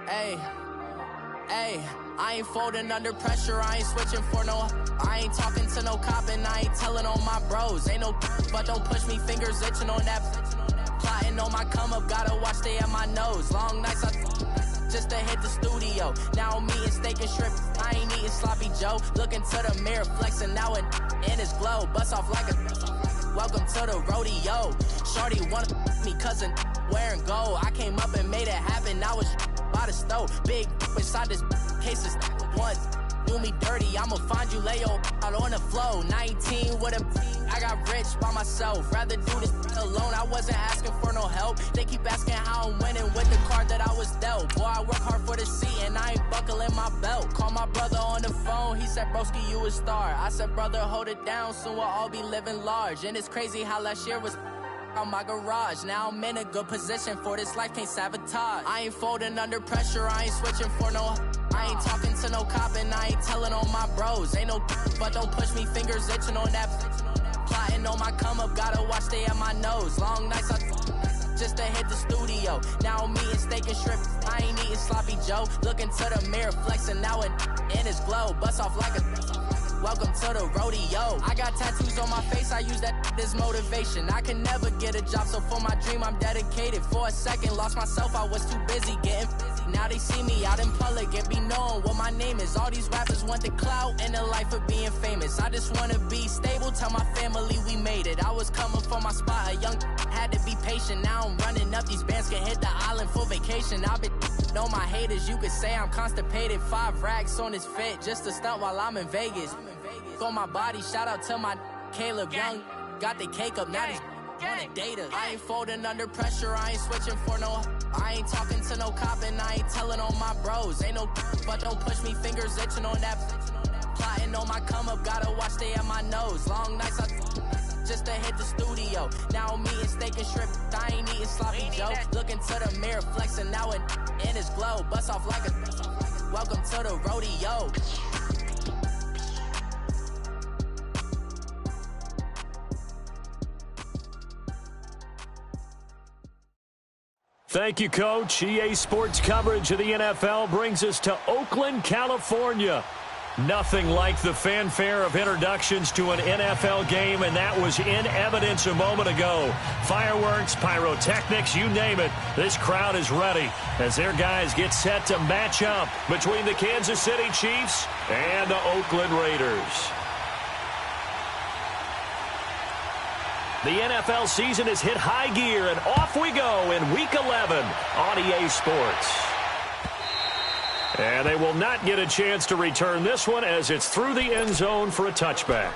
Hey, hey, I ain't folding under pressure, I ain't switching for no. I ain't talking to no cop and I ain't telling on my bros. Ain't no but don't push me, fingers itching on that. Plotting on my come up, gotta watch stay at my nose. Long nights just to hit the studio. Now I'm eating steak and shrimp, I ain't eating sloppy Joe. Looking to the mirror, flexing now and in his glow. Bust off like a welcome to the rodeo. Shorty wanna me cousin wearing gold. I came up and made it happen, now it's by the stove. Big inside this cases once do me dirty, I'ma find you lay out on the floor. 19 with a I got rich by myself, rather do this alone. I wasn't asking for no help, they keep asking how I'm winning with the card that I was dealt. Boy, I work hard for the seat and I ain't buckling my belt. Call my brother on the phone, he said broski you a star. I said brother hold it down, soon we'll all be living large. And it's crazy how last year was on my garage. Now I'm in a good position for this life, can't sabotage. I ain't folding under pressure, I ain't switching for no. I ain't talking to no cop and I ain't telling on my bros. Ain't no but don't push me, fingers itching on that. Plotting on my come up, gotta watch stay at my nose. Long nights just to hit the studio. Now I'm eating steak and shrimp, I ain't eating sloppy Joe. Looking to the mirror, flexing now and in his glow. Bust off like a welcome to the rodeo. I got tattoos on my face, I use that as motivation. I can never get a job, so for my dream I'm dedicated. For a second, lost myself, I was too busy getting busy. Now they see me out in public and be knowing what my name is. All these rappers want the clout and the life of being famous. I just wanna be stable, tell my family we made it. I was coming for my spot, a young had to be patient. Now I'm running up, these bands can hit the island for vacation. I've been know my haters, you could say I'm constipated. 5 racks on his fit, just to stunt while I'm in Vegas. For my body, shout out to my Caleb Young. Got the cake up, now these wanna date us. I ain't folding under pressure, I ain't switching for no. I ain't talking to no cop and I ain't telling on my bros. Ain't no but don't push me, fingers itching on that. Plotting on my come up, gotta watch stay at my nose. Long nights just to hit the studio. Now I'm eating steak and shrimp, I ain't eating sloppy Joe. Looking to the mirror, flexing now and in his glow. Bust off like a welcome to the rodeo. Thank you, Coach. EA Sports coverage of the NFL brings us to Oakland, California. Nothing like the fanfare of introductions to an NFL game, and that was in evidence a moment ago. Fireworks, pyrotechnics, you name it. This crowd is ready as their guys get set to match up between the Kansas City Chiefs and the Oakland Raiders. The NFL season has hit high gear, and off we go in Week 11 on EA Sports. And they will not get a chance to return this one as it's through the end zone for a touchback.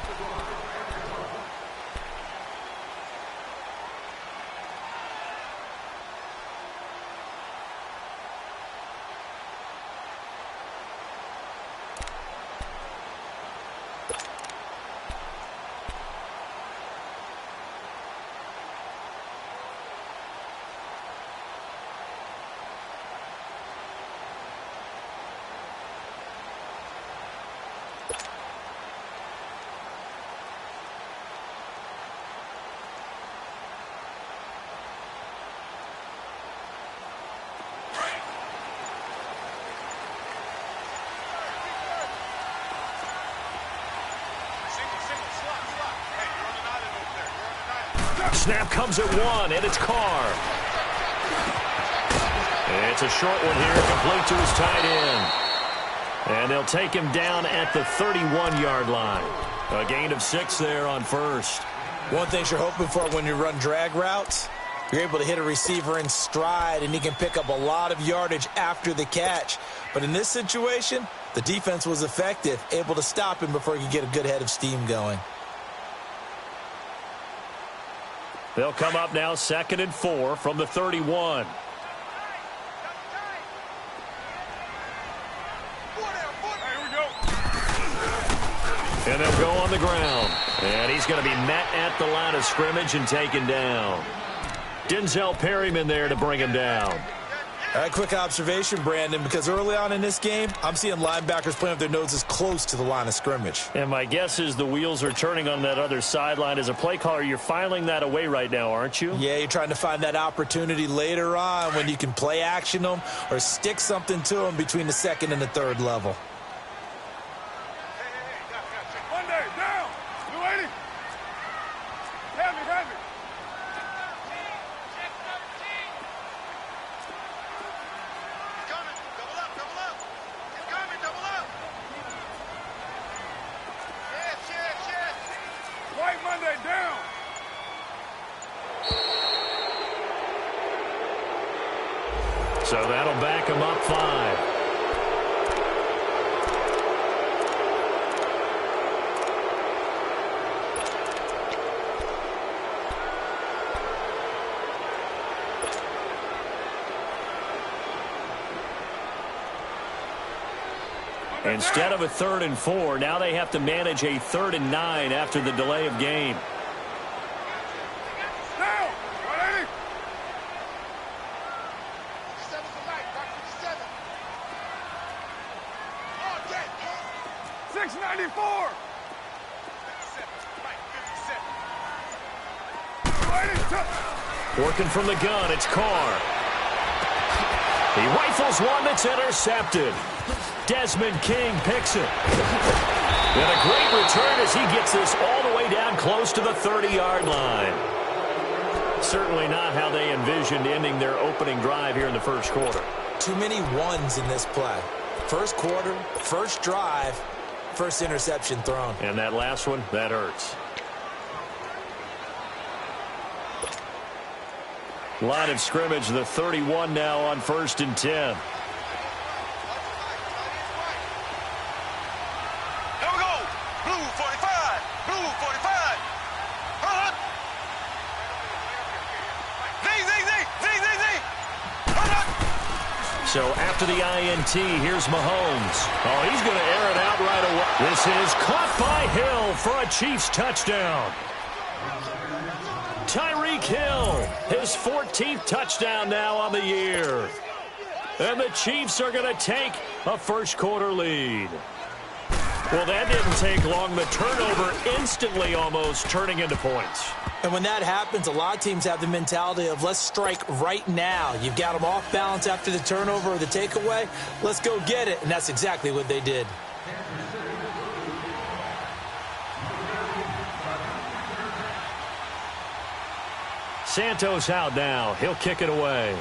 Snap comes at 1, and it's Carr. It's a short one here, complete to his tight end. And they'll take him down at the 31-yard line. A gain of 6 there on first. One thing you're hoping for when you run drag routes, you're able to hit a receiver in stride, and he can pick up a lot of yardage after the catch. But in this situation, the defense was effective, able to stop him before he could get a good head of steam going. They'll come up now 2nd and 4 from the 31. And they'll go on the ground. And he's going to be met at the line of scrimmage and taken down. Denzel Perryman there to bring him down. All right, quick observation, Brandon, because early on in this game, I'm seeing linebackers playing with their noses close to the line of scrimmage. And my guess is the wheels are turning on that other sideline. As a play caller, you're filing that away right now, aren't you? Yeah, you're trying to find that opportunity later on when you can play action them or stick something to them between the second and the third level. So that'll back him up 5. Instead of a 3rd and 4, now they have to manage a 3rd and 9 after the delay of game. Working from the gun, it's Carr. He rifles one that's intercepted. Desmond King picks it. And a great return as he gets this all the way down close to the 30-yard line. Certainly not how they envisioned ending their opening drive here in the first quarter. Too many ones in this play. First quarter, first drive, first interception thrown. And that last one, that hurts. Line of scrimmage, the 31 now on 1st and 10. So after the INT, here's Mahomes. Oh, he's going to air it out right away. This is caught by Hill for a Chiefs touchdown. Tyreek Hill, his 14th touchdown now on the year. And the Chiefs are going to take a first quarter lead. Well, that didn't take long. The turnover instantly almost turning into points. And when that happens, a lot of teams have the mentality of let's strike right now. You've got them off balance after the turnover or the takeaway. Let's go get it. And that's exactly what they did. Santos out now. He'll kick it away.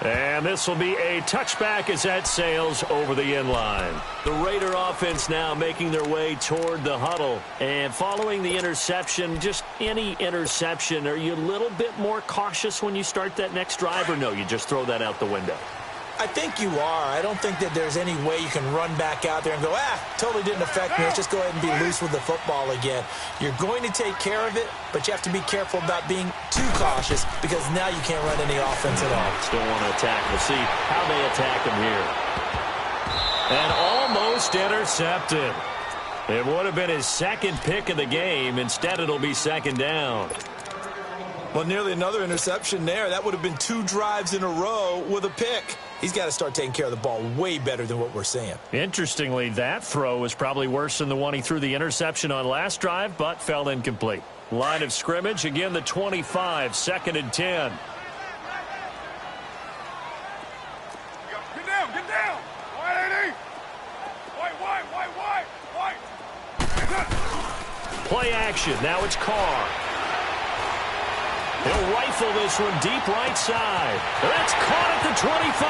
And this will be a touchback as that sails over the end line. The Raider offense now making their way toward the huddle. And following the interception, just any interception, are you a little bit more cautious when you start that next drive, or no, you just throw that out the window? I think you are. I don't think that there's any way you can run back out there and go, totally didn't affect me. Let's just go ahead and be loose with the football again. You're going to take care of it, but you have to be careful about being too cautious because now you can't run any offense at all. Still want to attack. We'll see how they attack him here. And almost intercepted. It would have been his second pick of the game. Instead, it'll be second down. Well, nearly another interception there. That would have been 2 drives in a row with a pick. He's got to start taking care of the ball way better than what we're seeing. Interestingly, that throw was probably worse than the one he threw the interception on last drive, but fell incomplete. Line of scrimmage, again the 25, 2nd and 10. Get down, get down. Wide, wide. Play action, now it's Carr. He'll rifle this one deep right side. That's caught at the 25.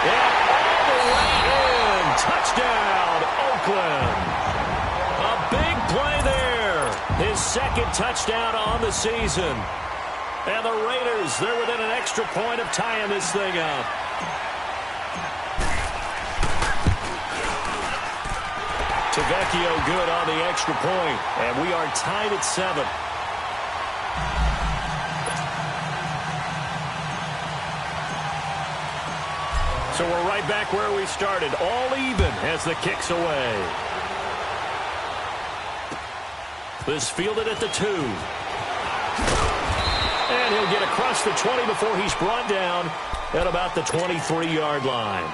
And all the way in. Touchdown, Oakland. A big play there. His second touchdown on the season. And the Raiders, they're within an extra point of tying this thing up. Tavecchio good on the extra point. And we are tied at 7. So we're right back where we started, all even as the kick's away. This fielded at the 2. and he'll get across the 20 before he's brought down at about the 23-yard line.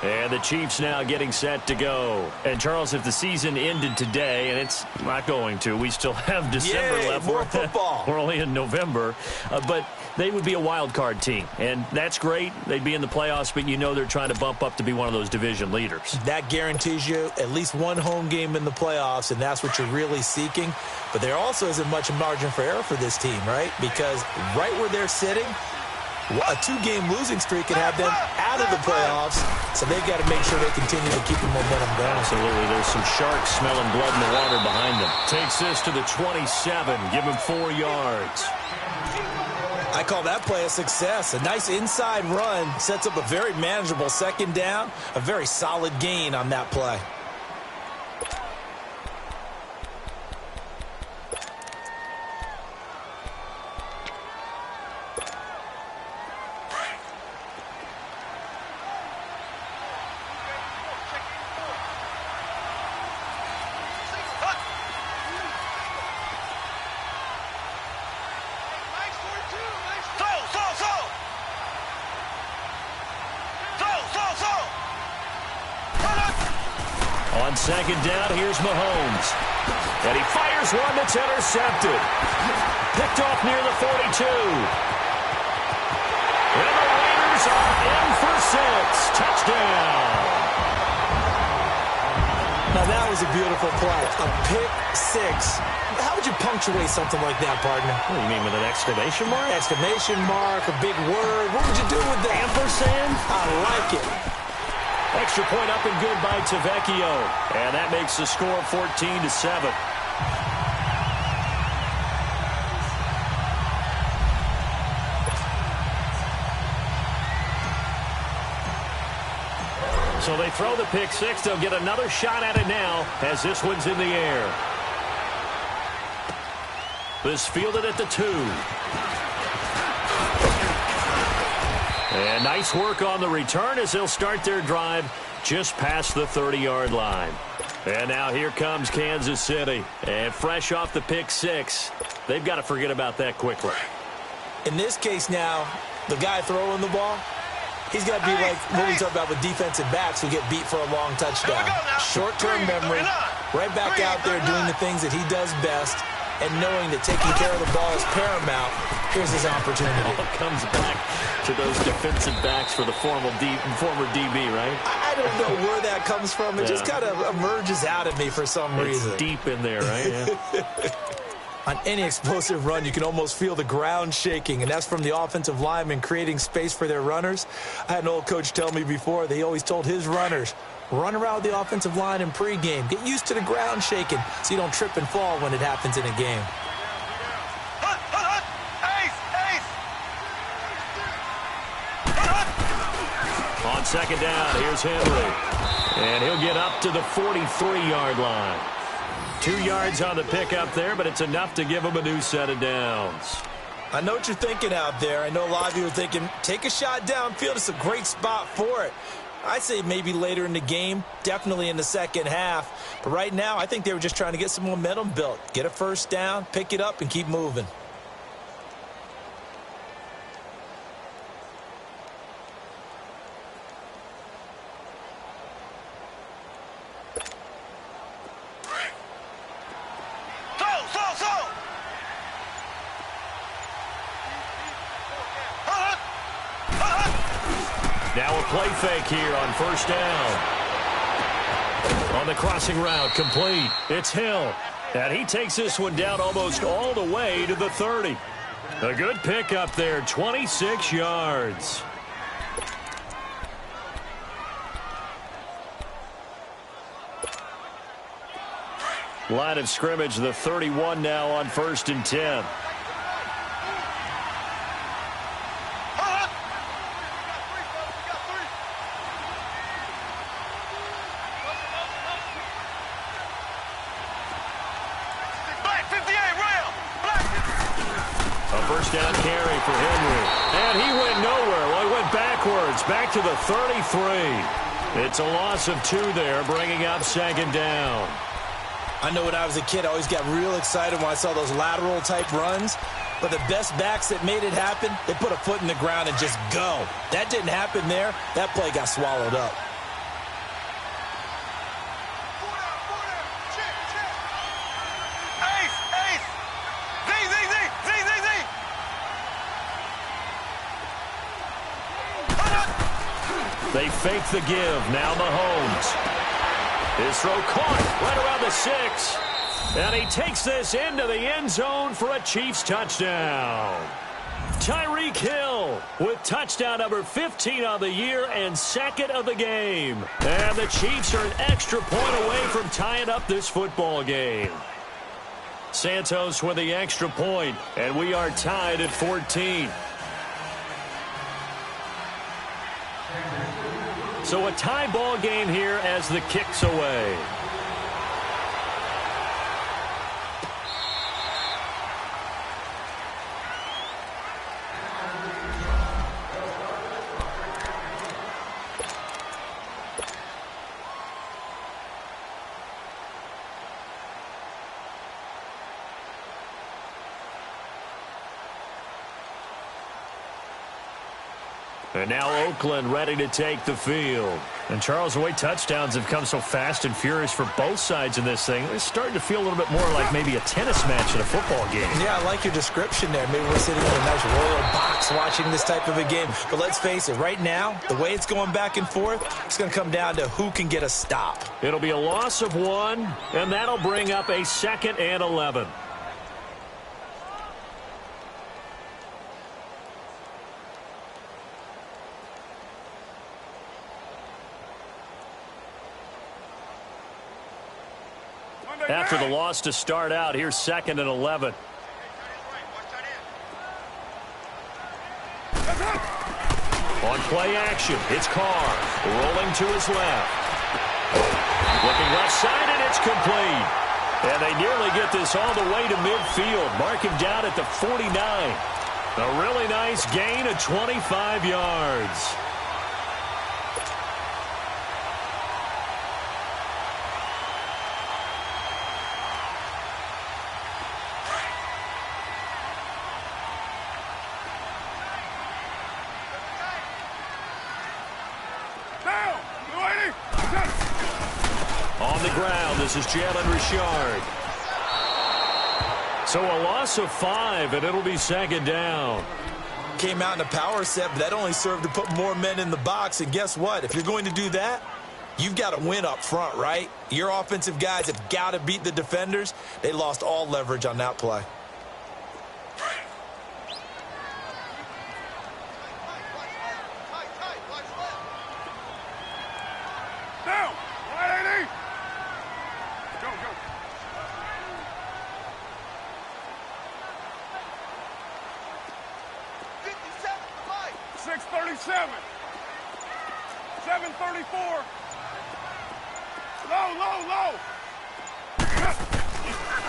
And the Chiefs now getting set to go. And, Charles, if the season ended today, and it's not going to, we still have December left. More football. We're only in November. But they would be a wild card team. And that's great. They'd be in the playoffs, but you know they're trying to bump up to be one of those division leaders. That guarantees you at least one home game in the playoffs, and that's what you're really seeking. But there also isn't much margin for error for this team, right? Because right where they're sitting, a 2-game losing streak can have them out of the playoffs, so they've got to make sure they continue to keep the momentum going. Absolutely. There's some sharks smelling blood in the water behind them. Takes this to the 27. Give him 4 yards. I call that play a success. A nice inside run sets up a very manageable second down, a very solid gain on that play. On second down, here's Mahomes. And he fires one that's intercepted. Picked off near the 42. And the Raiders are in for 6. Touchdown. Now that was a beautiful play. A pick 6. How would you punctuate something like that, partner? What do you mean, with an exclamation mark? Exclamation mark, a big word. What would you do with that? Ampersand? I like it. Extra point up and good by Tavecchio. And that makes the score 14-7. So they throw the pick 6. They'll get another shot at it now as this one's in the air. This fielded at the 2. And nice work on the return as they'll start their drive just past the 30-yard line. And now here comes Kansas City. And fresh off the pick 6, they've got to forget about that quickly. In this case now, the guy throwing the ball, he's got to be like what we talk about with defensive backs who get beat for a long touchdown. Short-term memory, right back out there doing the things that he does best, and knowing that taking care of the ball is paramount. Here's his opportunity. It all comes back to those defensive backs for the former DB, right? I don't know where that comes from. It just kind of emerges out of me for some reason. It's deep in there, right? Yeah. On any explosive run, you can almost feel the ground shaking, and that's from the offensive linemen creating space for their runners. I had an old coach tell me before, they always told his runners, run around the offensive line in pregame. Get used to the ground shaking so you don't trip and fall when it happens in a game. On second down, here's Henry. And he'll get up to the 43-yard line. 2 yards on the pickup there, but it's enough to give him a new set of downs. I know what you're thinking out there. I know a lot of you are thinking, take a shot downfield. It's a great spot for it. I'd say maybe later in the game, definitely in the second half. But right now, I think they were just trying to get some momentum built. Get a first down, pick it up, and keep moving. Now a play fake here on first down. On the crossing route, complete. It's Hill. And he takes this one down almost all the way to the 30. A good pickup there, 26 yards. Line of scrimmage, the 31 now on 1st and 10. First down carry for Henry. And he went nowhere. Well, he went backwards, back to the 33. It's a loss of 2 there, bringing up second down. I know when I was a kid, I always got real excited when I saw those lateral-type runs. But the best backs that made it happen, they put a foot in the ground and just go. That didn't happen there. That play got swallowed up. They fake the give. Now Mahomes. His throw caught right around the 6. And he takes this into the end zone for a Chiefs touchdown. Tyreek Hill with touchdown number 15 on the year and second of the game. And the Chiefs are an extra point away from tying up this football game. Santos with the extra point, and we are tied at 14. So a tie ball game here as the kick's away. And now Oakland ready to take the field. And Charles, the way touchdowns have come so fast and furious for both sides in this thing, it's starting to feel a little bit more like maybe a tennis match in a football game. Yeah, I like your description there. Maybe we're sitting in a nice royal box watching this type of a game. But let's face it, right now, the way it's going back and forth, it's going to come down to who can get a stop. It'll be a loss of 1, and that'll bring up a 2nd and 11. After the loss to start out, here's 2nd and 11. On play action, it's Carr rolling to his left. Looking left side, and it's complete. And they nearly get this all the way to midfield. Mark him down at the 49. A really nice gain of 25 yards. On the ground, this is Jalen Richard. So a loss of 5, and it'll be 2nd down. Came out in a power set, but that only served to put more men in the box. And guess what? If you're going to do that, you've got to win up front, right? Your offensive guys have got to beat the defenders. They lost all leverage on that play.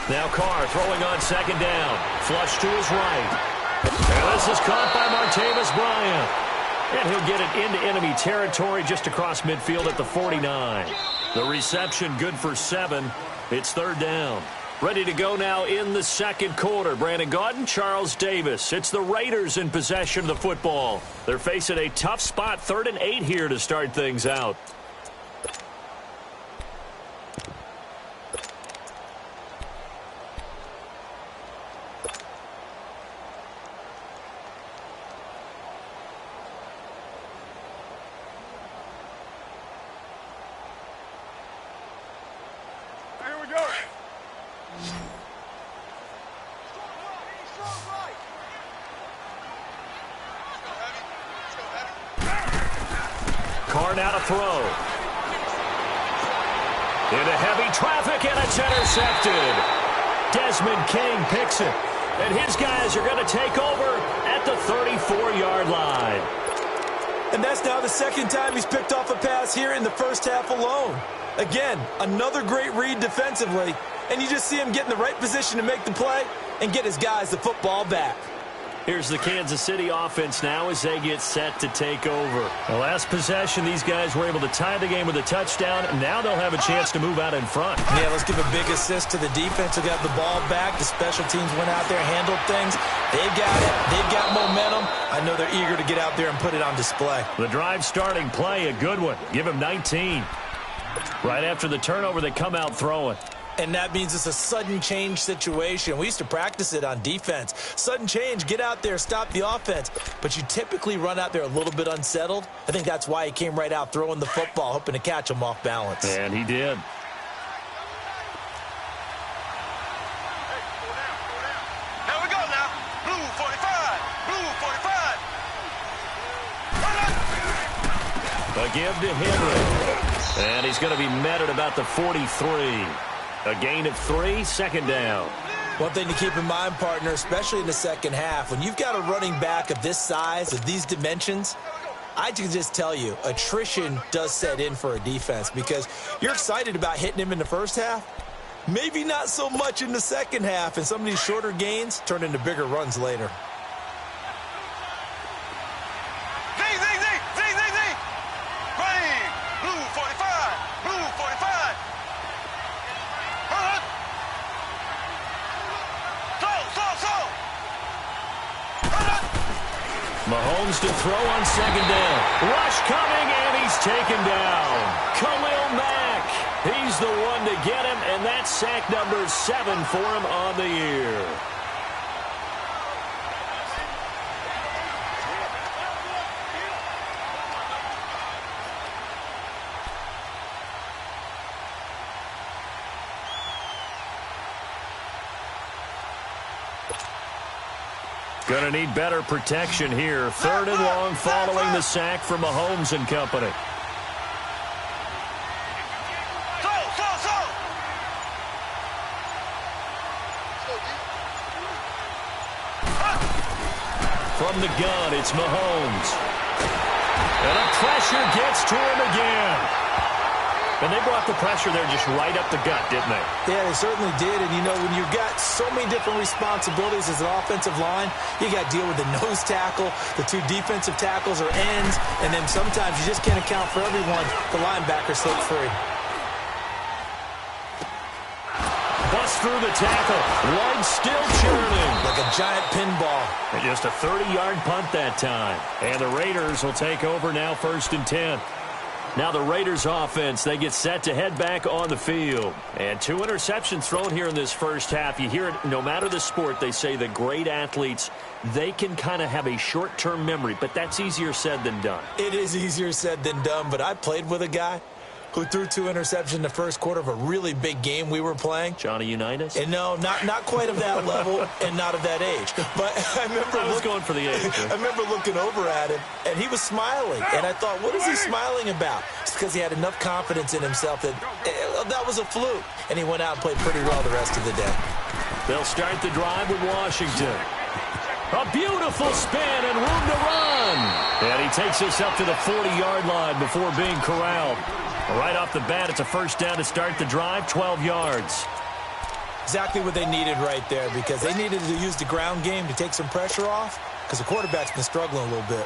Now Carr throwing on 2nd down. Flush to his right. And this is caught by Martavis Bryant. And he'll get it into enemy territory just across midfield at the 49. The reception good for 7. It's 3rd down. Ready to go now in the 2nd quarter. Brandon Gaudin, Charles Davis. It's the Raiders in possession of the football. They're facing a tough spot, 3rd and 8 here to start things out. Carr now to throw. Into heavy traffic, and it's intercepted. Desmond King picks it. And his guys are going to take over at the 34-yard line. And that's now the 2nd time he's picked off a pass here in the first half alone. Again, another great read defensively. And you just see him get in the right position to make the play and get his guys the football back. Here's the Kansas City offense now as they get set to take over. The last possession, these guys were able to tie the game with a touchdown, and now they'll have a chance to move out in front. Yeah, let's give a big assist to the defense who got the ball back. The special teams went out there, handled things. They've got it. They've got momentum. I know they're eager to get out there and put it on display. The drive starting play, a good one. Give him 19. Right after the turnover, they come out throwing. And that means it's a sudden change situation. We used to practice it on defense. Sudden change, get out there, stop the offense. But you typically run out there a little bit unsettled. I think that's why he came right out throwing the football, hoping to catch him off balance. And he did. Here we go now. Blue 45. Blue 45. A give to Henry. And he's going to be met at about the 43. A gain of 3, second down. One thing to keep in mind, partner, especially in the second half, when you've got a running back of this size, of these dimensions, I can just tell you, attrition does set in for a defense because you're excited about hitting him in the first half. Maybe not so much in the second half, and some of these shorter gains turn into bigger runs later. Mahomes to throw on second down. Rush coming, and he's taken down. Khalil Mack. He's the one to get him, and that's sack number 7 for him on the year. Going to need better protection here. 3rd and long following the sack from Mahomes and company. From the gun, it's Mahomes. And a pressure gets to him again. And they brought the pressure there just right up the gut, didn't they? Yeah, they certainly did. And, you know, when you've got so many different responsibilities as an offensive line, you got to deal with the nose tackle, the 2 defensive tackles or ends, and then sometimes you just can't account for everyone. The linebacker slipped free. Bust through the tackle. Legs still churning. Like a giant pinball. And just a 30-yard punt that time. And the Raiders will take over now, 1st and 10. Now the Raiders offense, they get set to head back on the field. And 2 interceptions thrown here in this first half. You hear it, no matter the sport, they say the great athletes, they can kind of have a short-term memory, but that's easier said than done. It is easier said than done, but I played with a guy who threw 2 interceptions in the first quarter of a really big game we were playing. Johnny Unitas? And no, not quite of that level and not of that age. But I remember going for the age. I remember looking over at him, and he was smiling. And I thought, what is he smiling about? It's because he had enough confidence in himself that that was a fluke. And he went out and played pretty well the rest of the day. They'll start the drive with Washington. A beautiful spin and room to run. And he takes us up to the 40-yard line before being corralled. Right off the bat, it's a first down to start the drive, 12 yards. Exactly what they needed right there because they needed to use the ground game to take some pressure off because the quarterback's been struggling a little bit.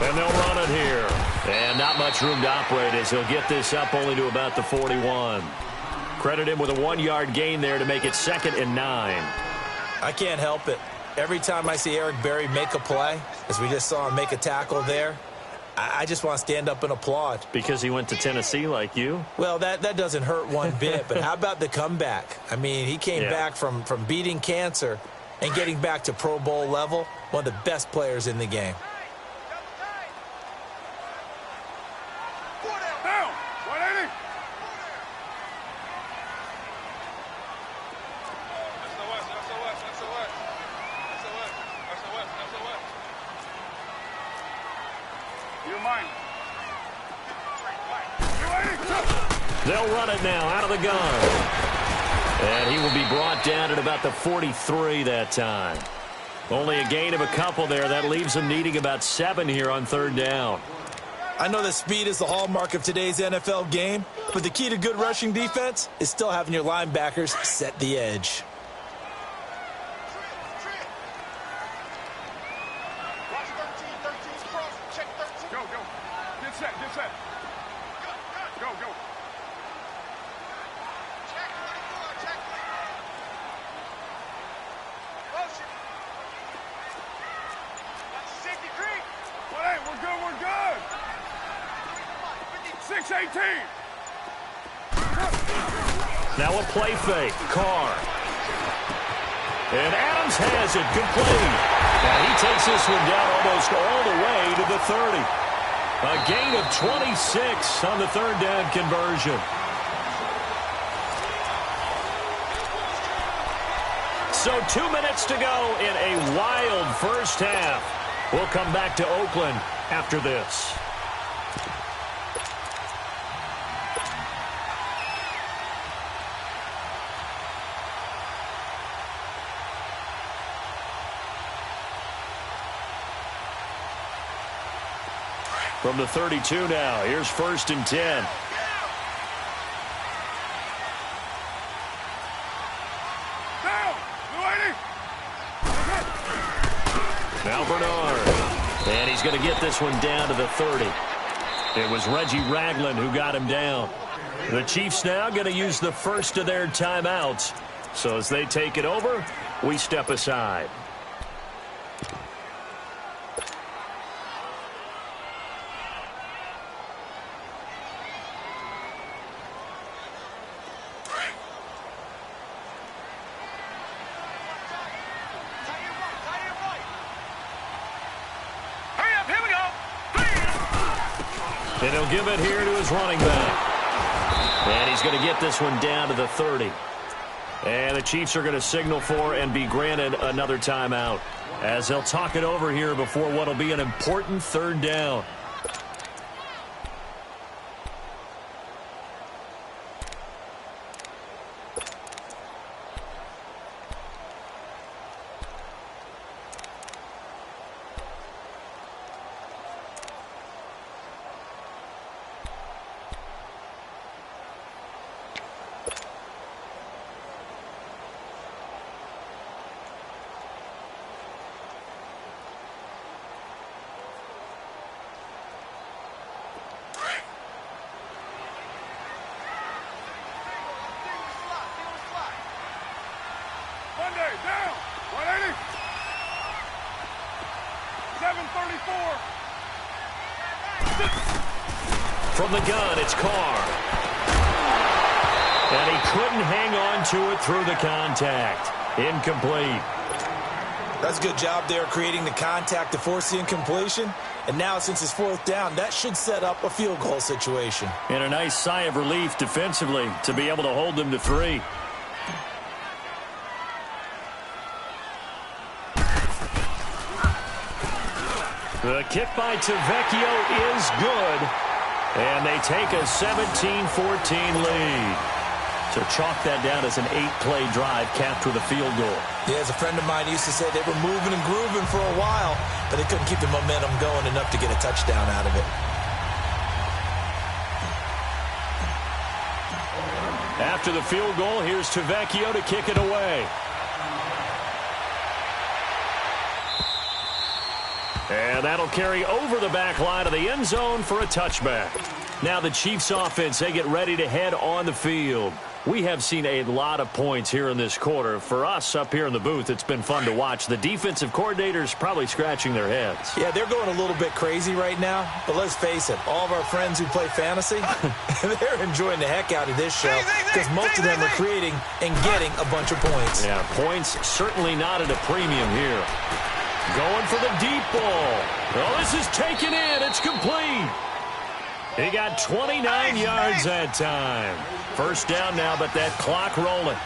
And they'll run it here. And not much room to operate as he'll get this up only to about the 41. Credit him with a 1-yard gain there to make it 2nd and 9. I can't help it. Every time I see Eric Berry make a play, as we just saw him make a tackle there, I just want to stand up and applaud. Because he went to Tennessee like you? Well, that doesn't hurt one bit, but how about the comeback? I mean, he came back from beating cancer and getting back to Pro Bowl level, one of the best players in the game. They'll run it now out of the gun. And he will be brought down at about the 43 that time. Only a gain of a couple there. That leaves them needing about 7 here on third down. I know that speed is the hallmark of today's NFL game, but the key to good rushing defense is still having your linebackers set the edge. Now a play fake. Carr. And Adams has it complete. And he takes this one down almost all the way to the 30. A gain of 26 on the third down conversion. So 2 minutes to go in a wild first half. We'll come back to Oakland after this. From the 32 now, here's 1st and 10. Now Bernard. And he's going to get this one down to the 30. It was Reggie Ragland who got him down. The Chiefs now going to use the first of their timeouts. So as they take it over, we step aside. And he'll give it here to his running back. And he's going to get this one down to the 30. And the Chiefs are going to signal for and be granted another timeout, as they'll talk it over here before what will be an important third down. From the gun, it's Carr. And he couldn't hang on to it through the contact. Incomplete. That's a good job there creating the contact to force the incompletion. And now, since it's 4th down, that should set up a field goal situation. And a nice sigh of relief defensively to be able to hold them to 3. The kick by Tavecchio is good. And they take a 17-14 lead. To chalk that down as an 8-play drive capped with a field goal. Yeah, as a friend of mine used to say, they were moving and grooving for a while, but they couldn't keep the momentum going enough to get a touchdown out of it. After the field goal, here's Tavecchio to kick it away. And that'll carry over the back line of the end zone for a touchback. Now the Chiefs offense, they get ready to head on the field. We have seen a lot of points here in this quarter. For us up here in the booth, it's been fun to watch. The defensive coordinators probably scratching their heads. Yeah, they're going a little bit crazy right now. But let's face it, all of our friends who play fantasy, they're enjoying the heck out of this show because most of them are creating and getting a bunch of points. Yeah, points certainly not at a premium here. Going for the deep ball. Oh, this is taken in. It's complete. He got 29 yards that time. First down now, but that clock rolling.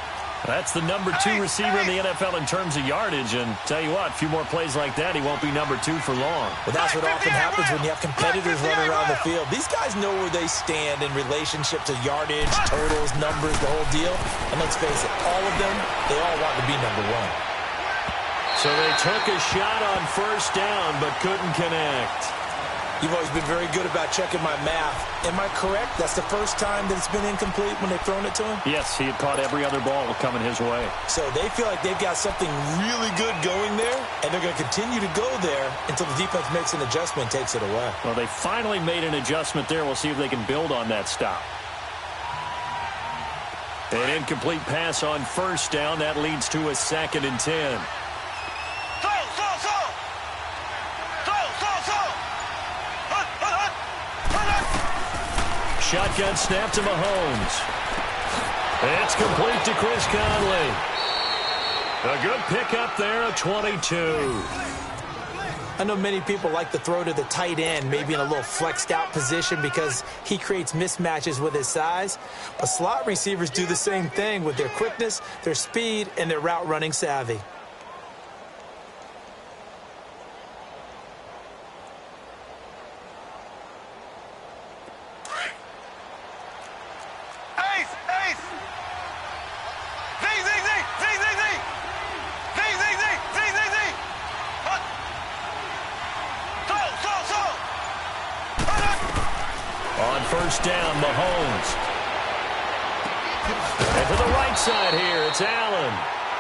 That's the number 2 receiver in the NFL in terms of yardage. And tell you what, a few more plays like that, he won't be number 2 for long. Well, that's what often happens when you have competitors running around the field. These guys know where they stand in relationship to yardage, totals, numbers, the whole deal. And let's face it, all of them, they all want to be number 1. So they took a shot on first down, but couldn't connect. You've always been very good about checking my math. Am I correct? That's the first time that it's been incomplete when they've thrown it to him? Yes, he had caught every other ball coming his way. So they feel like they've got something really good going there, and they're going to continue to go there until the defense makes an adjustment and takes it away. Well, they finally made an adjustment there. We'll see if they can build on that stop. An incomplete pass on first down. That leads to a 2nd and 10. Shotgun snap to Mahomes. It's complete to Chris Conley. A good pickup there of 22. I know many people like to throw to the tight end, maybe in a little flexed out position because he creates mismatches with his size. But slot receivers do the same thing with their quickness, their speed, and their route running savvy. First down, Mahomes. And to the right side here, it's Allen.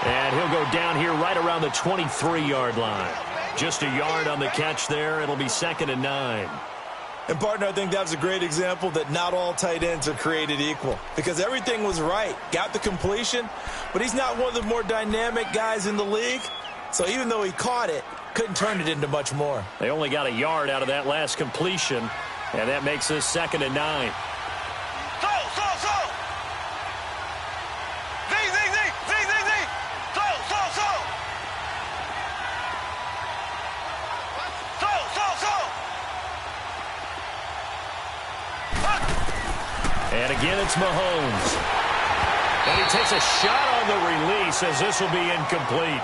And he'll go down here right around the 23-yard line. Just a yard on the catch there. It'll be 2nd and 9. And, partner, I think that was a great example that not all tight ends are created equal. Because everything was right. Got the completion, but he's not one of the more dynamic guys in the league. So even though he caught it, couldn't turn it into much more. They only got a yard out of that last completion. And that makes this 2nd and 9. And again, it's Mahomes. And he takes a shot on the release as this will be incomplete.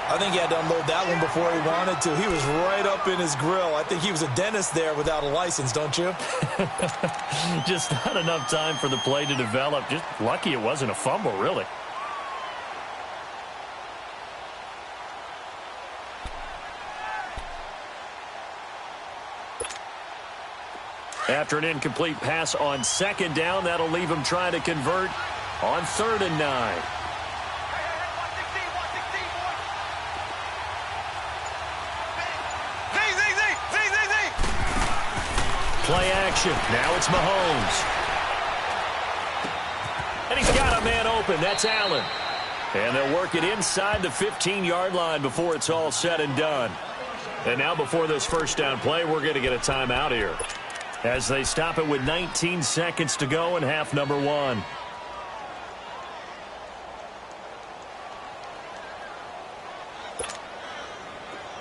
I think he had to unload that one before he wanted to. He was right up in his grill. I think he was a dentist there without a license, don't you? Just not enough time for the play to develop. Just lucky it wasn't a fumble, really. After an incomplete pass on 2nd down, that'll leave him trying to convert on 3rd and 9. Play action. Now it's Mahomes. And he's got a man open. That's Allen. And they'll work it inside the 15-yard line before it's all said and done. And now before this first down play, we're going to get a timeout here as they stop it with 19 seconds to go in half number 1.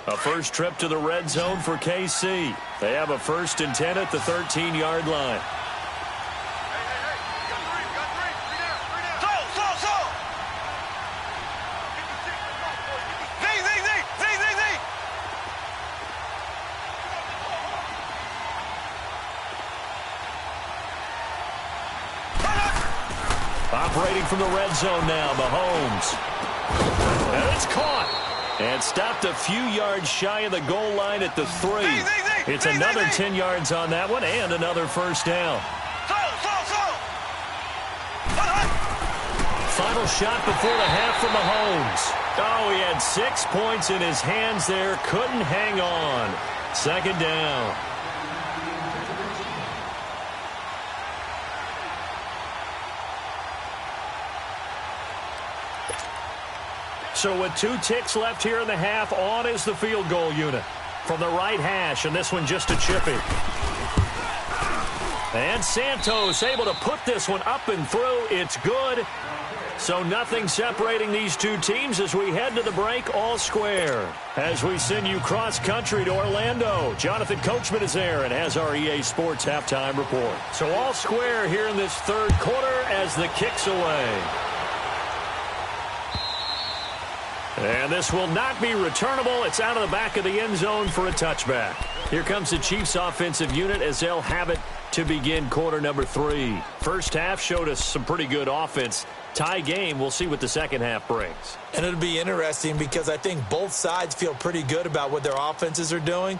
A first trip to the red zone for KC. They have a 1st and 10 at the 13-yard line. Operating from the red zone now, Mahomes. And it's caught. And stopped a few yards shy of the goal line at the 3. It's another 10 yards on that one and another first down. Final shot before the half for Mahomes. Oh, he had 6 points in his hands there. Couldn't hang on. 2nd down. So with 2 ticks left here in the half, on is the field goal unit from the right hash, and this one just a chippy. And Santos able to put this one up and through. It's good. So nothing separating these two teams as we head to the break, all square. As we send you cross-country to Orlando, Jonathan Coachman is there and has our EA Sports halftime report. So all square here in this 3rd quarter as the kick's away. And this will not be returnable. It's out of the back of the end zone for a touchback. Here comes the Chiefs offensive unit as they'll have it to begin quarter number 3. First half showed us some pretty good offense. Tie game. We'll see what the second half brings. And it'll be interesting because I think both sides feel pretty good about what their offenses are doing.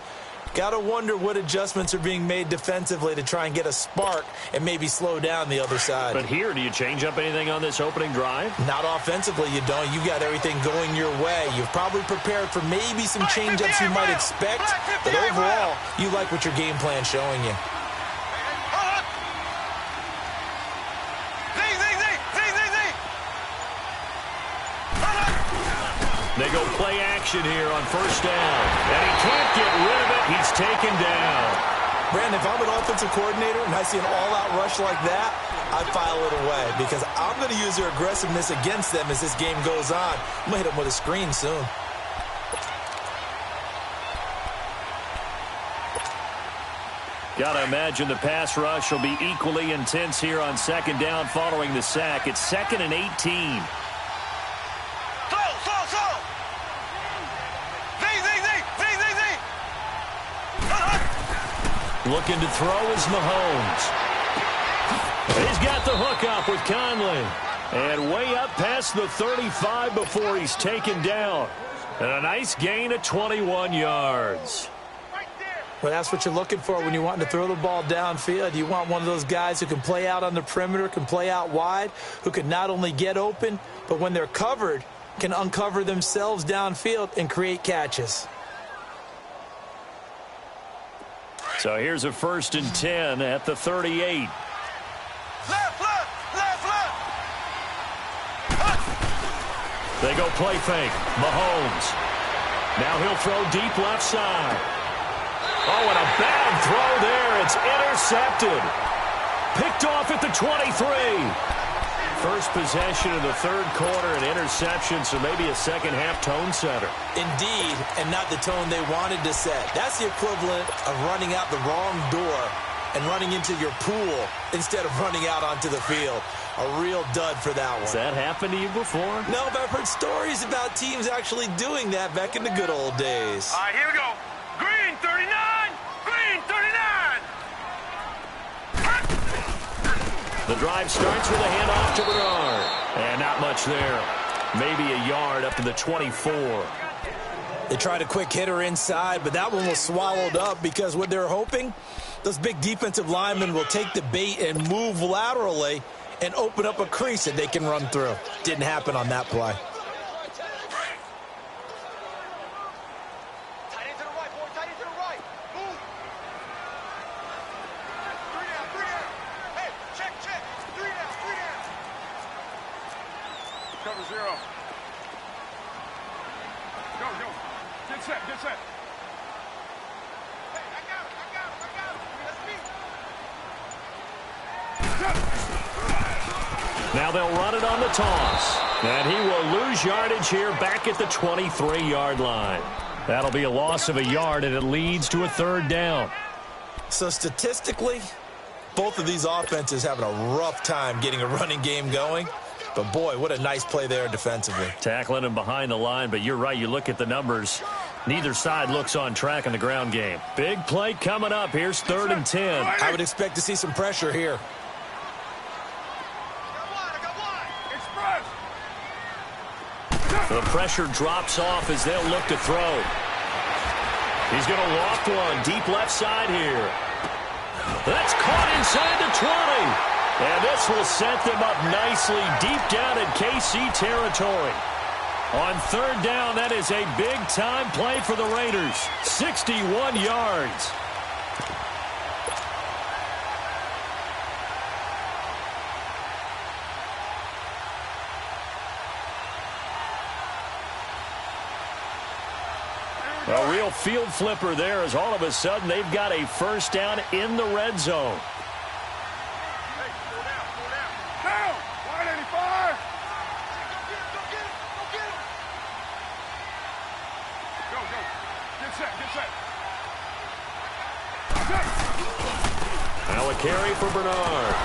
Got to wonder what adjustments are being made defensively to try and get a spark and maybe slow down the other side. But here, do you change up anything on this opening drive? Not offensively, you don't. You got everything going your way. You've probably prepared for maybe some change-ups you might expect, but overall, you like what your game plan's showing you. They go play action here on first down. And he can't get rid of it. He's taken down. Brandon, if I'm an offensive coordinator and I see an all-out rush like that, I'd file it away because I'm going to use their aggressiveness against them as this game goes on. I'm going to hit them with a screen soon. Got to imagine the pass rush will be equally intense here on second down following the sack. It's 2nd and 18. Looking to throw is Mahomes. He's got the hook up with Conley. And way up past the 35 before he's taken down. And a nice gain of 21 yards. Well, that's what you're looking for when you want to throw the ball downfield. You want one of those guys who can play out on the perimeter, can play out wide, who can not only get open, but when they're covered, can uncover themselves downfield and create catches. So here's a 1st and 10 at the 38. Left. They go play fake. Mahomes. Now he'll throw deep left side. Oh, and a bad throw there. It's intercepted. Picked off at the 23. First possession of the third quarter, an interception, so maybe a second-half tone setter. Indeed, and not the tone they wanted to set. That's the equivalent of running out the wrong door and running into your pool instead of running out onto the field. A real dud for that one. Has that happened to you before? No, but I've heard stories about teams actually doing that back in the good old days. All right, here we go. Green 39! Green 39! The drive starts with a handoff to Bernard. And not much there. Maybe a yard up to the 24. They tried a quick hitter inside, but that one was swallowed up because what they're hoping, those big defensive linemen will take the bait and move laterally and open up a crease that they can run through. Didn't happen on that play. Tight end to the right, boy. Tight end to the right. Move. 3 down. Hey, check. 3 down. Cover 0. Go. Get set. Hey, I got him. That's me. Now they'll run it on the toss. And he will lose yardage here back at the 23-yard line. That'll be a loss of a yard, and it leads to a 3rd down. So statistically, both of these offenses having a rough time getting a running game going. But, boy, what a nice play there defensively. Tackling him behind the line, but you're right. You look at the numbers. Neither side looks on track in the ground game. Big play coming up. Here's 3rd and 10. I would expect to see some pressure here. The pressure drops off as they'll look to throw. He's going to loft one deep left side here. That's caught inside the 20. And this will set them up nicely deep down in KC territory. On 3rd down, that is a big-time play for the Raiders. 61 yards. A real field flipper there as all of a sudden they've got a 1st down in the red zone. Hey, slow down. Down! 185! Go. Get set. Now a carry for Bernard.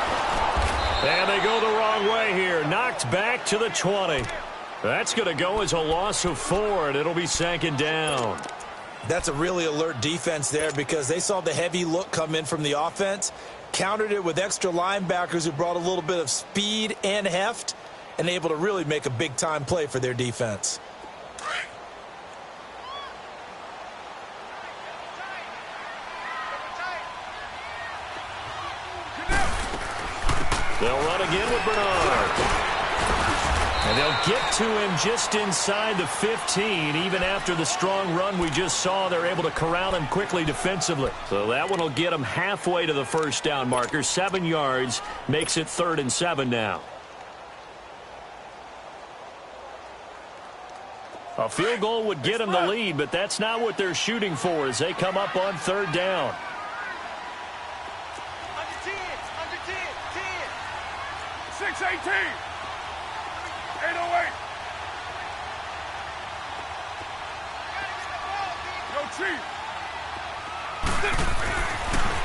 And they go the wrong way here. Knocked back to the 20. That's going to go as a loss of 4, and it'll be 2nd down. That's a really alert defense there because they saw the heavy look come in from the offense, countered it with extra linebackers who brought a little bit of speed and heft, and able to really make a big-time play for their defense. They'll run again with Bernard. And they'll get to him just inside the 15. Even after the strong run we just saw, they're able to corral him quickly defensively. So that one will get him halfway to the first down marker. 7 yards makes it 3rd and 7 now. A field goal would get them the lead, but that's not what they're shooting for as they come up on 3rd down. Under 10, under 10, 10. 6-18. 808. Yo, Chief.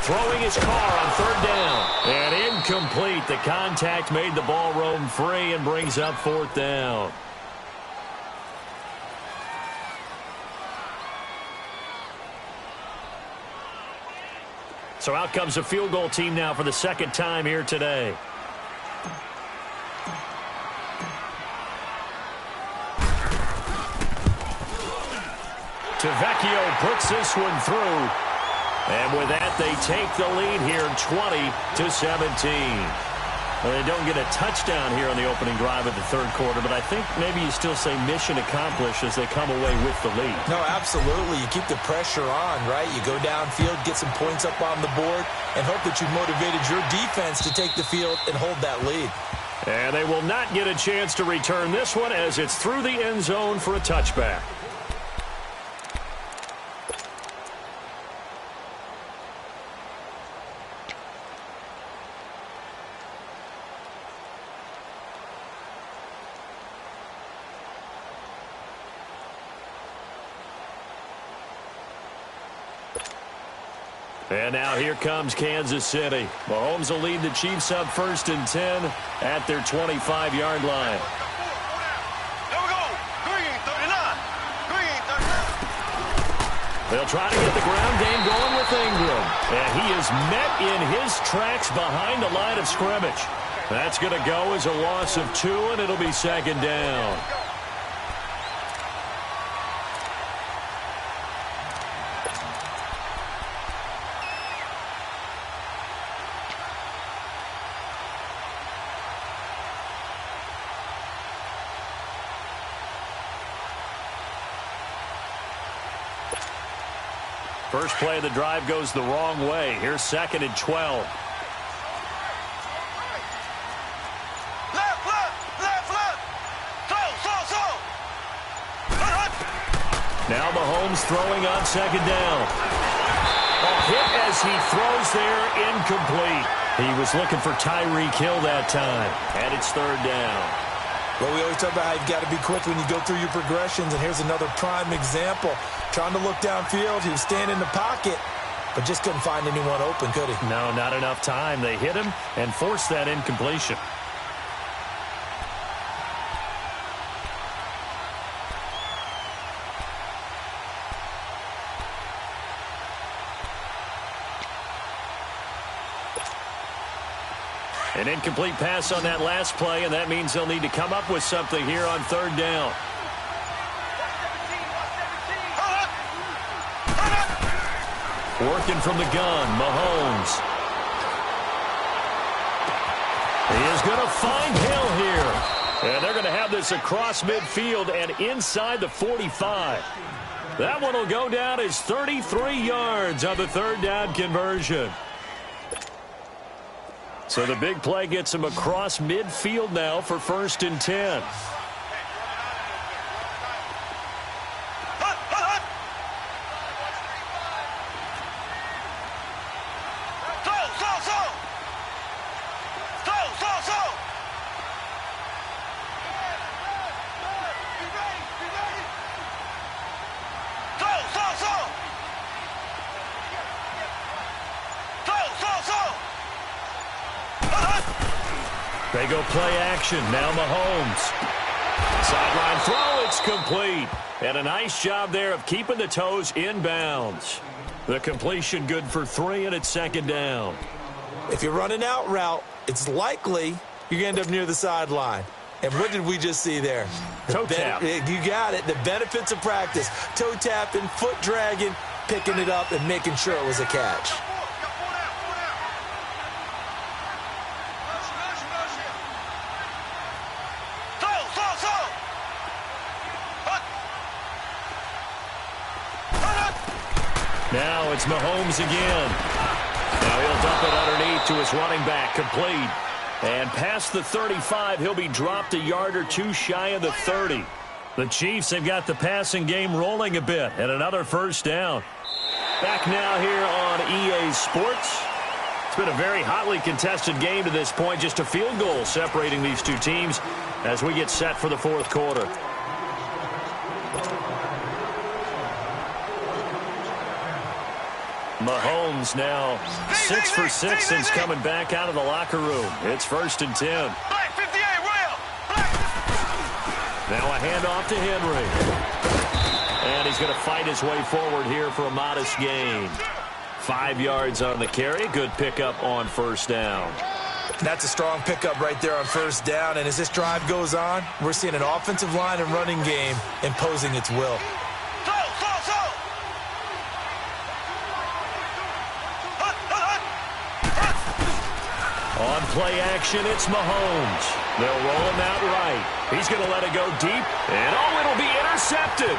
Throwing his car on 3rd down. And incomplete. The contact made the ball roam free and brings up 4th down. So out comes a field goal team now for the 2nd time here today. Tavecchio puts this one through. And with that, they take the lead here 20-17. Well, they don't get a touchdown here on the opening drive of the 3rd quarter, but I think maybe you still say mission accomplished as they come away with the lead. No, absolutely. You keep the pressure on, right? You go downfield, get some points up on the board, and hope that you've motivated your defense to take the field and hold that lead. And they will not get a chance to return this one as it's through the end zone for a touchback. And now here comes Kansas City. Mahomes will lead the Chiefs up 1st and 10 at their 25-yard line. There we go. Green, 39. Green, 39. They'll try to get the ground game going with Ingram. And he is met in his tracks behind the line of scrimmage. That's going to go as a loss of 2, and it'll be 2nd down. First play of the drive goes the wrong way. Here's 2nd and 12. Left. Slow. Now Mahomes throwing on 2nd down. A hit as he throws there, incomplete. He was looking for Tyreek Hill that time. And it's 3rd down. Well, we always talk about how you've got to be quick when you go through your progressions, and here's another prime example. Trying to look downfield, he was standing in the pocket, but just couldn't find anyone open, could he? No, not enough time. They hit him and forced that incompletion. An incomplete pass on that last play, and that means they'll need to come up with something here on 3rd down. Working from the gun, Mahomes. He is going to find Hill here. And they're going to have this across midfield and inside the 45. That one will go down as 33 yards on the 3rd down conversion. So the big play gets him across midfield now for 1st and 10. They go play action. Now Mahomes. Sideline throw. It's complete. And a nice job there of keeping the toes inbounds. The completion good for 3, and it's 2nd down. If you're running out route, it's likely you're going to end up near the sideline. And what did we just see there? Toe tap. You got it. The benefits of practice. Toe tapping, foot dragging, picking it up, and making sure it was a catch. Now it's Mahomes again. Now he'll dump it underneath to his running back, complete. And past the 35, he'll be dropped a yard or two shy of the 30. The Chiefs have got the passing game rolling a bit, and another first down. Back now here on EA Sports. It's been a very hotly contested game to this point, just a field goal separating these two teams as we get set for the fourth quarter. Mahomes now 6 for 6 since coming back out of the locker room. It's 1st and 10. Black 58, Royal. Black. Now a handoff to Henry. And he's going to fight his way forward here for a modest gain. 5 yards on the carry. Good pickup on first down. That's a strong pickup right there on first down. And as this drive goes on, we're seeing an offensive line and running game imposing its will. On play action, it's Mahomes. They'll roll him out right. He's going to let it go deep. And, it'll be intercepted.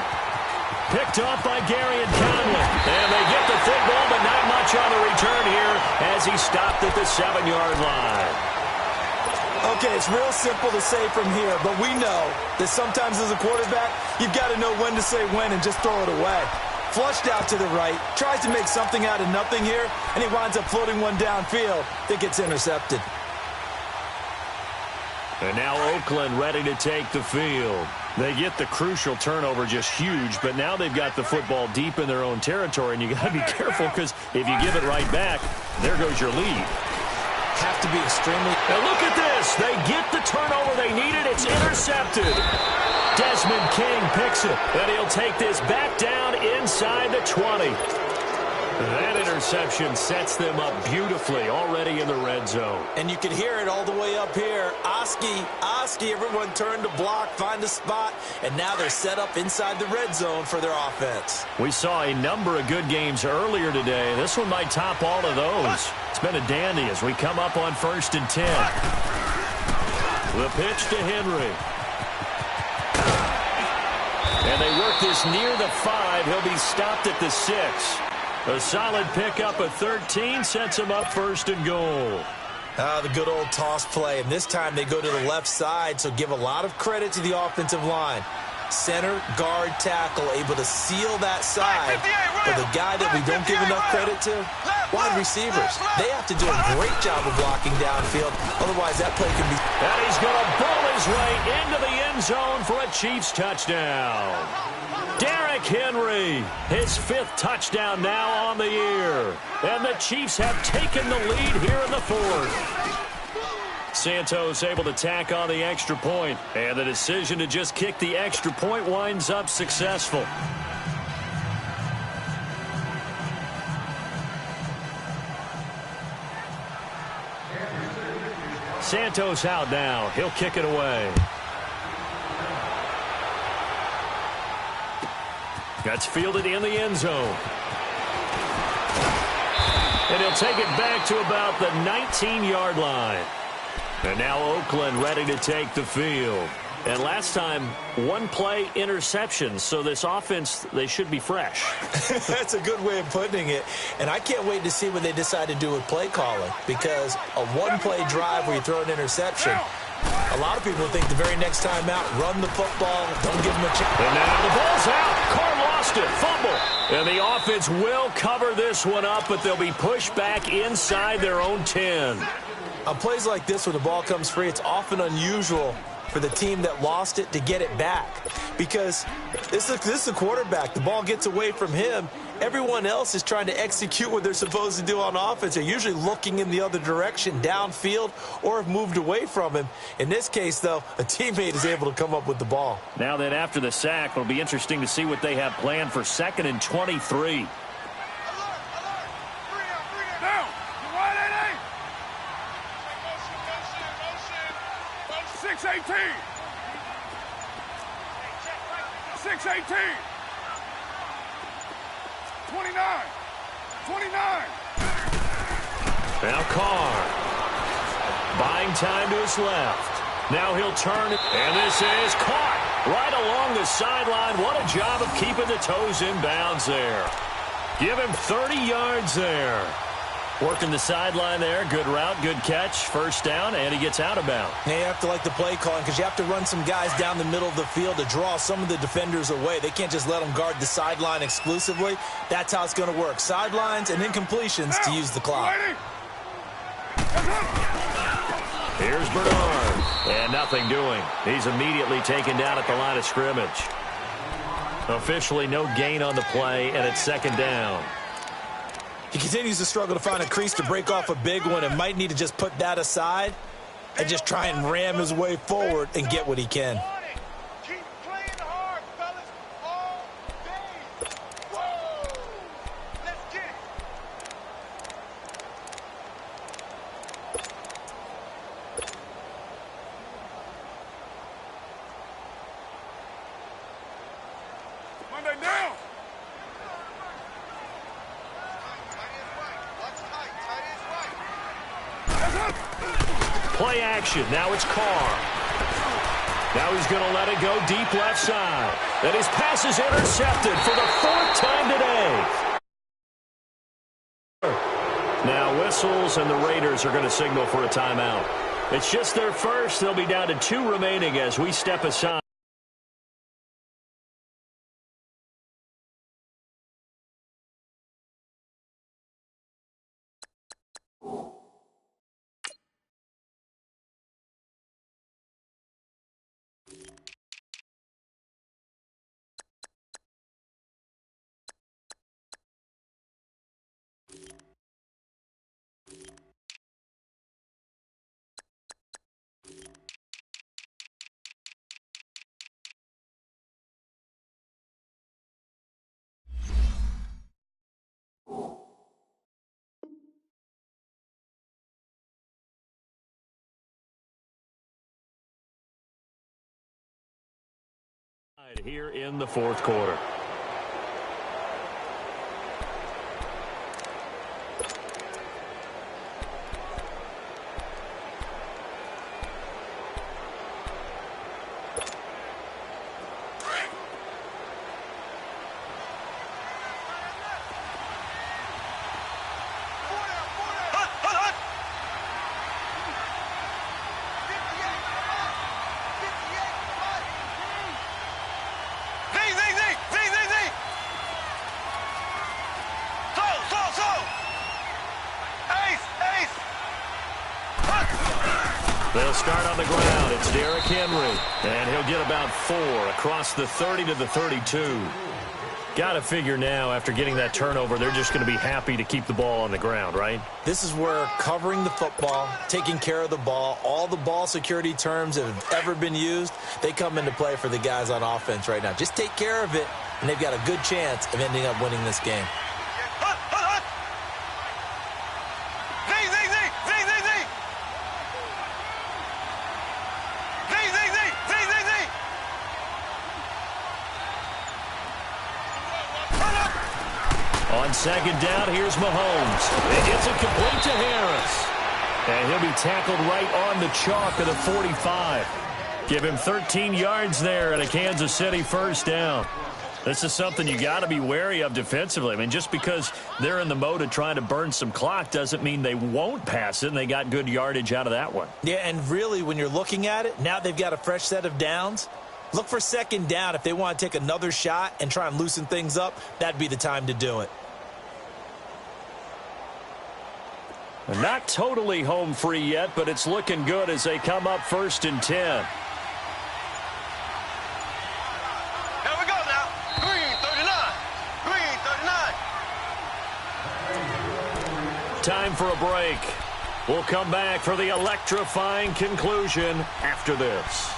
Picked off by Gary and Conley. And they get the football, but not much on the return here as he stopped at the 7-yard line. Okay, it's real simple to say from here, but we know that sometimes as a quarterback, you've got to know when to say when and just throw it away. Flushed out to the right, tries to make something out of nothing here, and he winds up floating one downfield that gets intercepted. And now Oakland ready to take the field. They get the crucial turnover, just huge, but now they've got the football deep in their own territory, and you got to be careful because if you give it right back, there goes your lead. Have to be extremely... Now look at this. They get the turnover they needed. It's intercepted. Desmond King picks it, and he'll take this back down inside the 20. That interception sets them up beautifully already in the red zone. And you can hear it all the way up here. Oski, everyone turned to block, find a spot, and now they're set up inside the red zone for their offense. We saw a number of good games earlier today. This one might top all of those. It's been a dandy as we come up on 1st and 10. The pitch to Henry. And they work this near the 5. He'll be stopped at the 6. A solid pickup of 13 sets him up 1st and goal. The good old toss play, and this time they go to the left side, so give a lot of credit to the offensive line. Center, guard, tackle, able to seal that side. But the guy that we don't give enough credit to, wide receivers. They have to do a great job of blocking downfield, otherwise that play can be... And he's going to bowl his way into the end zone for a Chiefs touchdown. Derrick Henry, his 5th touchdown now on the year. And the Chiefs have taken the lead here in the 4th. Santos able to tack on the extra point. And the decision to just kick the extra point winds up successful. Santos out now. He'll kick it away. That's fielded in the end zone. And he'll take it back to about the 19-yard line. And now Oakland ready to take the field. And last time, 1 play interception. So this offense, they should be fresh. That's a good way of putting it. And I can't wait to see what they decide to do with play calling. Because a 1-play drive where you throw an interception, a lot of people think the very next time out, run the football, don't give them a chance. And now the ball's out. Carr lost it. Fumble. And the offense will cover this one up, but they'll be pushed back inside their own 10. On plays like this where the ball comes free, it's often unusual for the team that lost it to get it back. Because this is a quarterback. The ball gets away from him. Everyone else is trying to execute what they're supposed to do on offense. They're usually looking in the other direction, downfield, or have moved away from him. In this case, though, a teammate is able to come up with the ball. Now then, after the sack, it'll be interesting to see what they have planned for 2nd and 23. 6-18. 29. 29. Now Carr. Buying time to his left. Now he'll turn, and this is caught right along the sideline. What a job of keeping the toes in bounds there. Give him 30 yards there. Working the sideline there. Good route, good catch. First down, and he gets out of bounds. Now you have to like the play calling because you have to run some guys down the middle of the field to draw some of the defenders away. They can't just let them guard the sideline exclusively. That's how it's going to work. Sidelines and incompletions to use the clock. Here's Bernard, and nothing doing. He's immediately taken down at the line of scrimmage. Officially no gain on the play, and it's second down. He continues to struggle to find a crease to break off a big one and might need to just put that aside and just try and ram his way forward and get what he can. Keep playing hard, fellas, all day. Whoa! Let's get it. Monday down. Play action. Now it's Carr. Now he's going to let it go deep left side. And his pass is intercepted for the fourth time today. Now whistles, and the Raiders are going to signal for a timeout. It's just their first. They'll be down to 2 remaining as we step aside. Here in the fourth quarter. They'll start on the ground. It's Derrick Henry, and he'll get about 4 across the 30 to the 32. Got to figure now, after getting that turnover, they're just going to be happy to keep the ball on the ground, right? This is where covering the football, taking care of the ball, all the ball security terms that have ever been used, they come into play for the guys on offense right now. Just take care of it, and they've got a good chance of ending up winning this game. On second down, here's Mahomes. It gets it complete to Harris. And he'll be tackled right on the chalk of the 45. Give him 13 yards there and a Kansas City first down. This is something you got to be wary of defensively. I mean, just because they're in the mode of trying to burn some clock doesn't mean they won't pass it, and they got good yardage out of that one. Yeah, and really, when you're looking at it, now they've got a fresh set of downs. Look for second down. If they want to take another shot and try and loosen things up, that'd be the time to do it. Not totally home free yet, but it's looking good as they come up 1st and 10. Here we go now. Green 39. Green 39. Time for a break. We'll come back for the electrifying conclusion after this.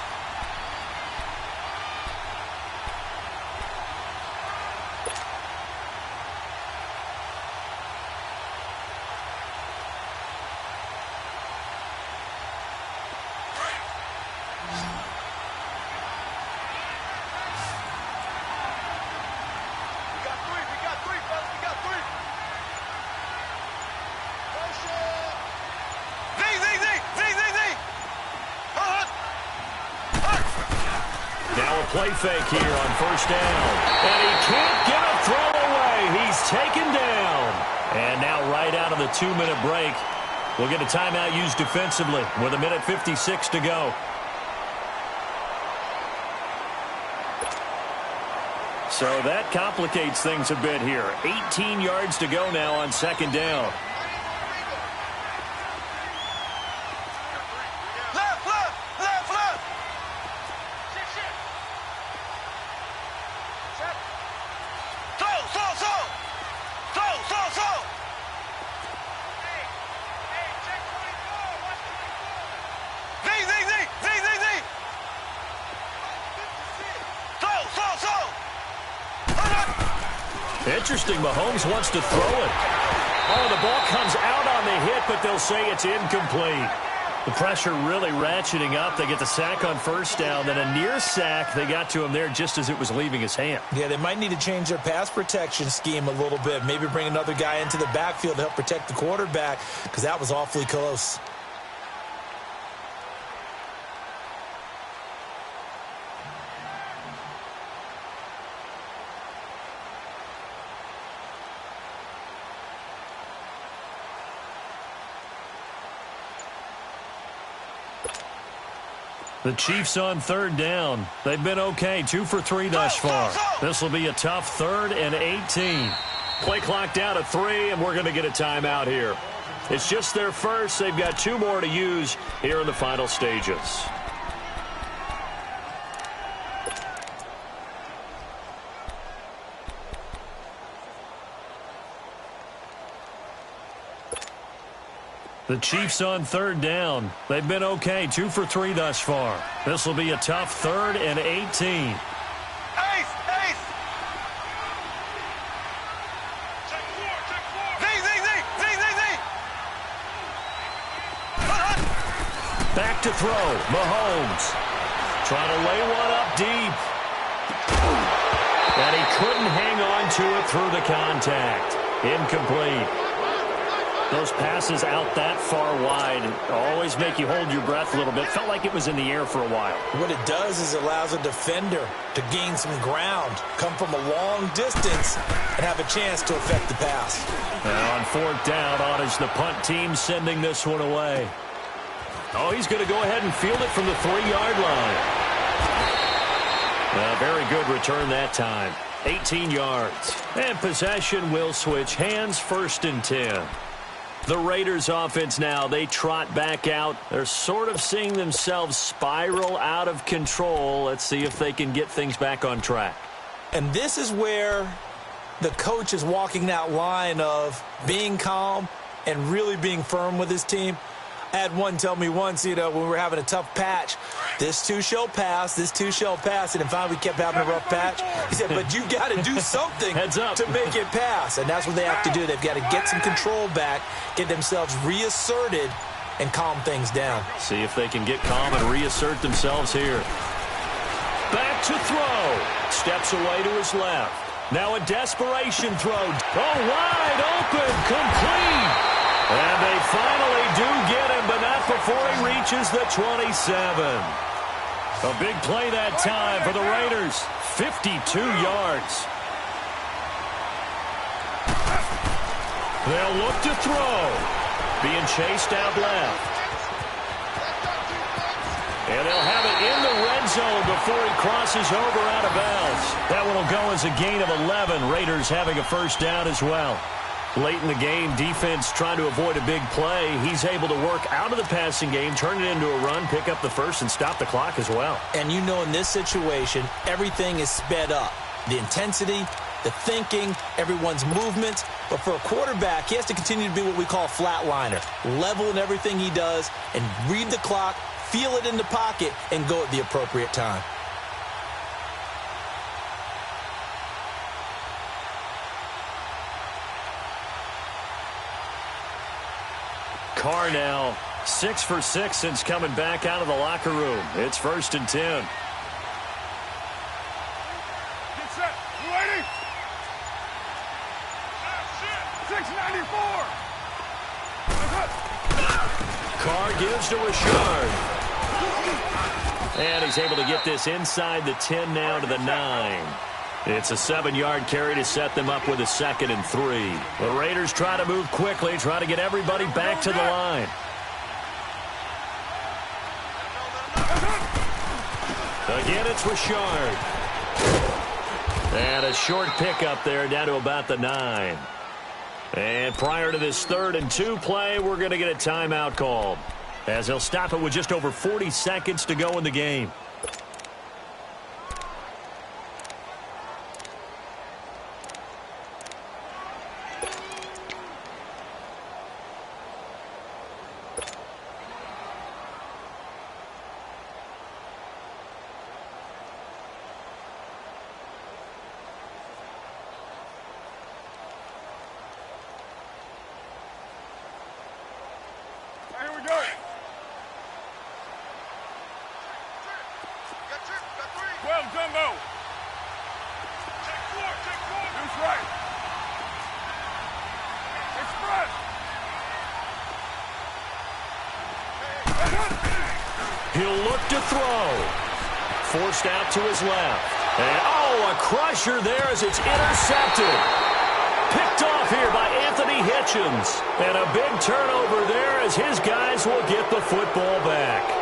play fake here on first down. And he can't get a throw away. He's taken down. And now right out of the 2-minute break, we'll get a timeout used defensively with 1:56 to go. So that complicates things a bit here. 18 yards to go now on second down. Left, left, left, left. Throw, throw, throw. Throw, throw, throw. Hey, check 24. Z, Z, Z, Z, Z, Z. Throw, throw, throw. Interesting, Mahomes wants to throw it. Oh, the ball comes out on the hit, but they'll say it's incomplete. The pressure really ratcheting up. They get the sack on first down, then a near sack. They got to him there just as it was leaving his hand. Yeah, they might need to change their pass protection scheme a little bit. Maybe bring another guy into the backfield to help protect the quarterback, because that was awfully close. The Chiefs on third down. They've been okay, 2 for 3 thus far. This will be a tough 3rd and 18. Play clock down to 3, and we're going to get a timeout here. It's just their first. They've got 2 more to use here in the final stages. The Chiefs on third down. They've been okay, 2 for 3 thus far. This will be a tough 3rd and 18. Ace, ace. Check 4, check 4. Z, Z, Z, Z, Z, Z. Back to throw. Mahomes trying to lay one up deep. And he couldn't hang on to it through the contact. Incomplete. Those passes out that far wide always make you hold your breath a little bit. Felt like it was in the air for a while. What it does is it allows a defender to gain some ground, come from a long distance, and have a chance to affect the pass. Now on fourth down, on is the punt team sending this one away. Oh, he's going to go ahead and field it from the 3-yard line. A very good return that time. 18 yards. And possession will switch hands, 1st and 10. The Raiders offense now, they trot back out. They're sort of seeing themselves spiral out of control. Let's see if they can get things back on track. And this is where the coach is walking that line of being calm and really being firm with his team. I had one tell me once, when we were having a tough patch, this too shall pass, this too shall pass. And finally we kept having a rough patch. He said, but you got to do something Heads up. to make it pass. And that's what they have to do. They've got to get some control back, get themselves reasserted, and calm things down. See if they can get calm and reassert themselves here. Back to throw. Steps away to his left. Now a desperation throw. Oh, wide open, complete. And they finally do get him, but not before he reaches the 27. A big play that time for the Raiders. 52 yards. They'll look to throw. Being chased out left. And they'll have it in the red zone before he crosses over out of bounds. That one will go as a gain of 11. Raiders having a first down as well. Late in the game, defense trying to avoid a big play. He's able to work out of the passing game, turn it into a run, pick up the first, and stop the clock as well. And you know in this situation, everything is sped up. The intensity, the thinking, everyone's movement. But for a quarterback, he has to continue to be what we call a flatliner. Level in everything he does and read the clock, feel it in the pocket, and go at the appropriate time. Carr now 6 for 6 since coming back out of the locker room. It's 1st and 10. Get set. You ready? 694. Carr gives to Rashard. And he's able to get this inside the 10 now to the 9. It's a 7-yard carry to set them up with a 2nd and 3. The Raiders try to move quickly, try to get everybody back to the line. Again, it's Richard. And a short pickup there down to about the 9. And prior to this 3rd and 2 play, we're going to get a timeout called, as they'll stop it with just over 40 seconds to go in the game. Here we go. 12 jumbo. Check 4. Loose right. Express. He'll look to throw. Forced out to his left. And, oh, a crusher there as it's intercepted. Picked off here by Anthony Hitchens. And a big turnover there as his guys will get the football back.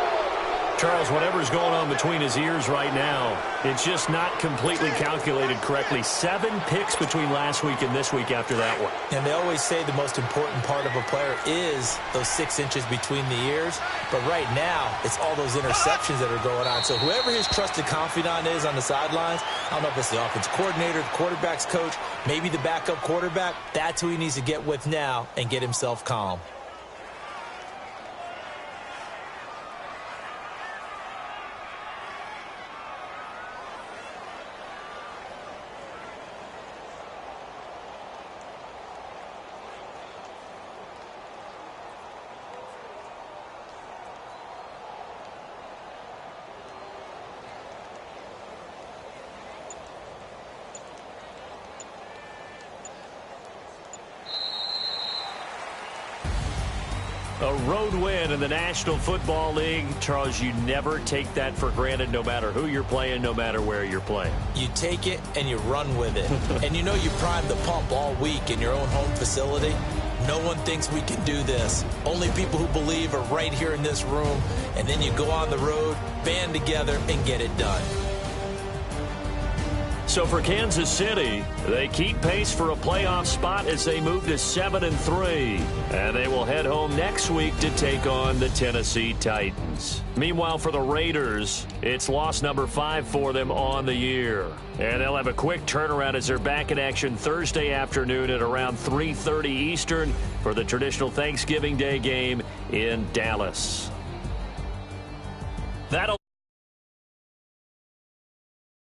Charles, whatever's going on between his ears right now, it's just not completely calculated correctly. 7 picks between last week and this week after that one. And they always say the most important part of a player is those 6 inches between the ears. But right now, it's all those interceptions that are going on. So whoever his trusted confidant is on the sidelines, I don't know if it's the offense coordinator, the quarterback's coach, maybe the backup quarterback, that's who he needs to get with now and get himself calm. A road win in the National Football League. Charles, you never take that for granted no matter who you're playing, no matter where you're playing. You take it and you run with it. And you know you primed the pump all week in your own home facility. No one thinks we can do this. Only people who believe are right here in this room. And then you go on the road, band together, and get it done. So for Kansas City, they keep pace for a playoff spot as they move to 7-3. And they will head home next week to take on the Tennessee Titans. Meanwhile, for the Raiders, it's loss number 5 for them on the year. And they'll have a quick turnaround as they're back in action Thursday afternoon at around 3:30 Eastern for the traditional Thanksgiving Day game in Dallas. That'll